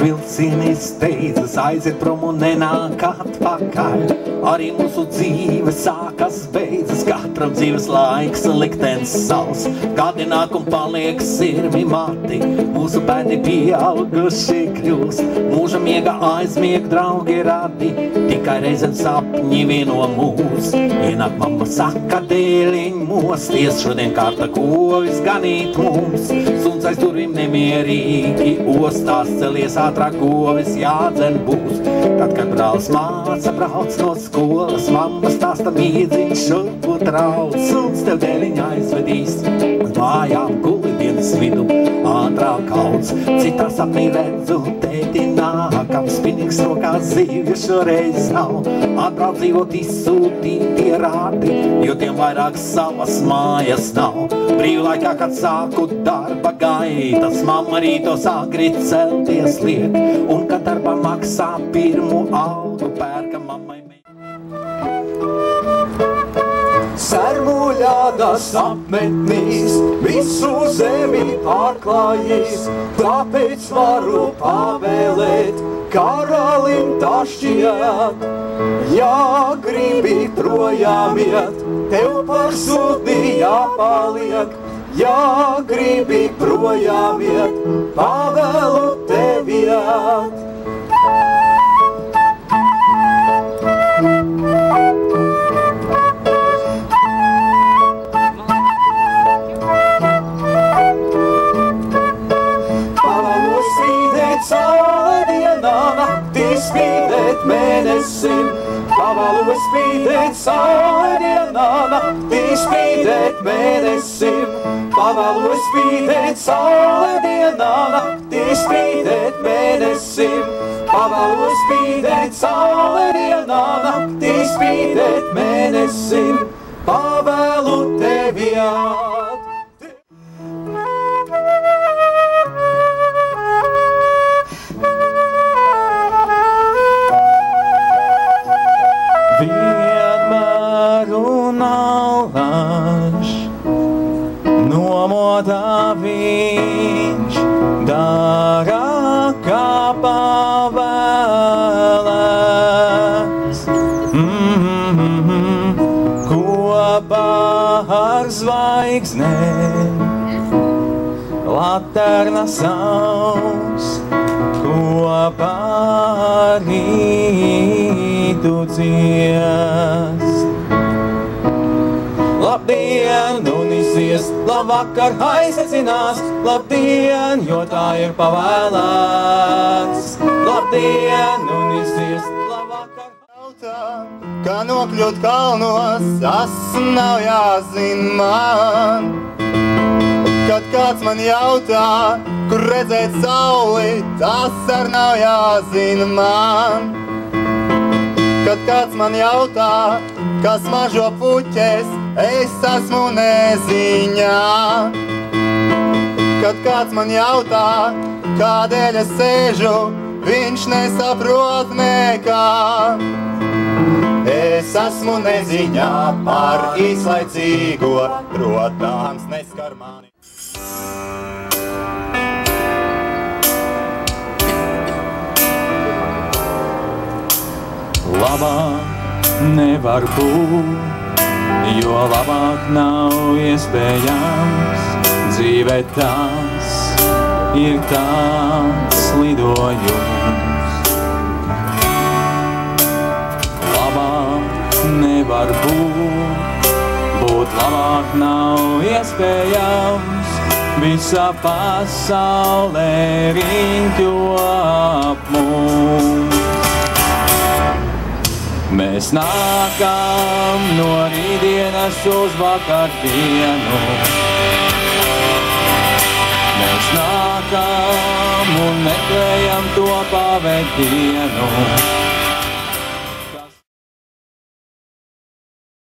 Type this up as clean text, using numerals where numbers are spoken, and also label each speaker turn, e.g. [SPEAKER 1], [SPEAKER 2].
[SPEAKER 1] vilcieni steidzas, aiziet prom un nenāk atpakaļ. Arī mūsu dzīve sākas beidzas, katram dzīves laiks liktenis savs. Gadi nāk un paliek sirmi mati, mūsu bērni pieauguši kļūst. Mūža miega aizmieg draugi radi, tikai reizēm sapņi vieno mūs. Ienāk mamma saka, dēliņ mosties, šodien kārta kovis ganīt mums. Suns aiz durvīm nemierīgi ostās, celies ātrāk kovis jādzen būs. Tad, kad brālis māca brauc no skolas, mamma stāsta mīdziņš šurpu trauc. Suns tev dēliņ aizvedīs, mājām guli dienas vidu, ātrāk kauc. Citā sapnī redzu, tēti nākam, spinīgs rokās zīvju šoreiz nav. Atbrauc dzīvot izsūtītie rādi, jo tiem vairāk savas mājas nav. Brīvlaikā, kad sāku darba gaitas, mamma rītos agri celties liek, un kad darbā maksā pirmu algu, pērka mammai
[SPEAKER 2] Sermuļādas apmetnīs, visu zemi pārklājīs, tāpēc varu pavēlēt, karalim tašķiet. Ja gribi projām iet, tev par sūtni jāpaliek. Ja gribi projām iet, pavēlu tev iet. Spīdēt mēnesim, pavalu spīdēt saule dienā, naktī spīdēt mēnesim, pavalu spīdēt saule dienā, naktī spīdēt mēnesim, pavalu spīdēt saule dienā, naktī spīdēt mēnesim, pavēlu tevi āt.
[SPEAKER 3] Vienmēr un allaž nomodā viņš, dara kā pavēlēts. Kopā ar zvaigznēm laterna sauc, kopā ar rītu dzies. Labdien, un izies, labvakar aizsecinās, labdien, jo tā ir pavēlēts. Labdien, un izies, labvakar
[SPEAKER 4] kā nokļūt kalnos, tas nav jāzin man. Kad kāds man jautā, kur redzēt sauli, tas ar nav jāzin man. Kad kāds man jautā, kas mažo puķes, es esmu neziņā. Kad kāds man jautā, kādēļ es sēžu, viņš nesaprot nekā. Es esmu neziņā par īslaicīgo, protams, neskar mani.
[SPEAKER 3] Labāk nevar būt, jo labāk nav iespējams. Dzīvē tas ir tāds lidojums. Labāk nevar būt labāk nav iespējams. Visa pasaulē riņķo ap mums. Mēs nākam no rītdienas uz vakardienu. Mēs nākam un meklējam to pavedienu.